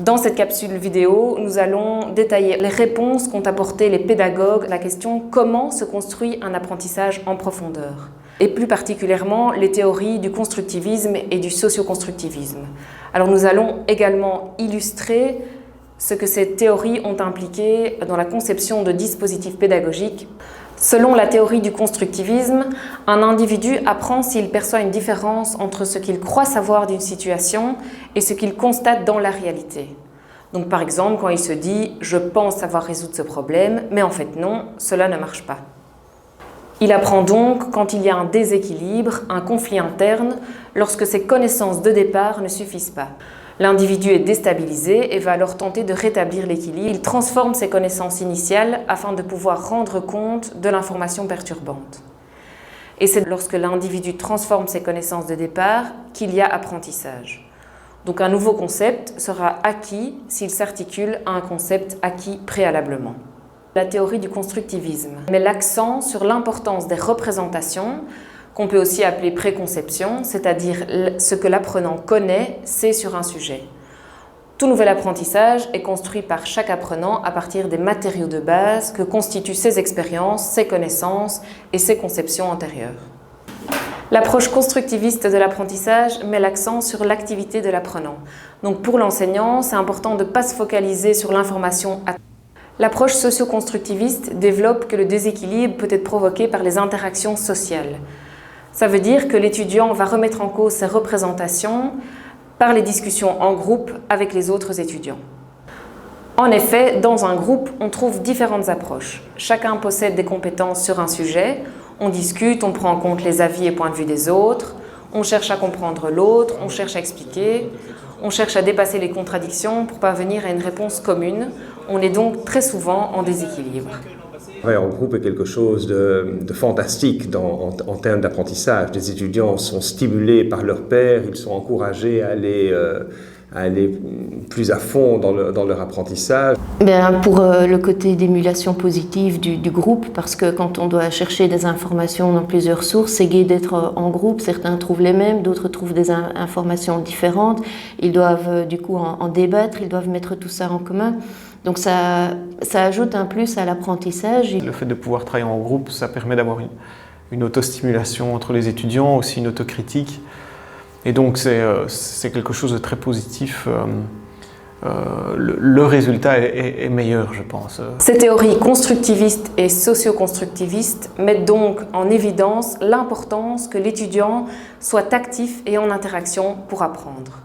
Dans cette capsule vidéo, nous allons détailler les réponses qu'ont apportées les pédagogues à la question « Comment se construit un apprentissage en profondeur ?» et plus particulièrement les théories du constructivisme et du socioconstructivisme. Alors nous allons également illustrer ce que ces théories ont impliqué dans la conception de dispositifs pédagogiques. Selon la théorie du constructivisme, un individu apprend s'il perçoit une différence entre ce qu'il croit savoir d'une situation et ce qu'il constate dans la réalité. Donc par exemple, quand il se dit « je pense savoir résoudre ce problème, mais en fait non, cela ne marche pas ». Il apprend donc quand il y a un déséquilibre, un conflit interne, lorsque ses connaissances de départ ne suffisent pas. L'individu est déstabilisé et va alors tenter de rétablir l'équilibre. Il transforme ses connaissances initiales afin de pouvoir rendre compte de l'information perturbante. Et c'est lorsque l'individu transforme ses connaissances de départ qu'il y a apprentissage. Donc un nouveau concept sera acquis s'il s'articule à un concept acquis préalablement. La théorie du constructivisme met l'accent sur l'importance des représentations, qu'on peut aussi appeler préconception, c'est-à-dire ce que l'apprenant connaît, sait sur un sujet. Tout nouvel apprentissage est construit par chaque apprenant à partir des matériaux de base que constituent ses expériences, ses connaissances et ses conceptions antérieures. L'approche constructiviste de l'apprentissage met l'accent sur l'activité de l'apprenant. Donc pour l'enseignant, c'est important de ne pas se focaliser sur l'information. L'approche socio-constructiviste développe que le déséquilibre peut être provoqué par les interactions sociales. Ça veut dire que l'étudiant va remettre en cause ses représentations par les discussions en groupe avec les autres étudiants. En effet, dans un groupe, on trouve différentes approches. Chacun possède des compétences sur un sujet, on discute, on prend en compte les avis et points de vue des autres, on cherche à comprendre l'autre, on cherche à expliquer, on cherche à dépasser les contradictions pour parvenir à une réponse commune. On est donc très souvent en déséquilibre. Le travail en groupe est quelque chose de fantastique en termes d'apprentissage. Les étudiants sont stimulés par leurs pairs, ils sont encouragés à aller plus à fond dans leur apprentissage. Pour le côté d'émulation positive du groupe, parce que quand on doit chercher des informations dans plusieurs sources, c'est gai d'être en groupe, certains trouvent les mêmes, d'autres trouvent des informations différentes, ils doivent du coup en débattre, ils doivent mettre tout ça en commun. Donc ça ajoute un plus à l'apprentissage. Le fait de pouvoir travailler en groupe, ça permet d'avoir une autostimulation entre les étudiants, aussi une autocritique. Et donc c'est quelque chose de très positif. Le résultat est meilleur, je pense. Ces théories constructivistes et socio-constructivistes mettent donc en évidence l'importance que l'étudiant soit actif et en interaction pour apprendre.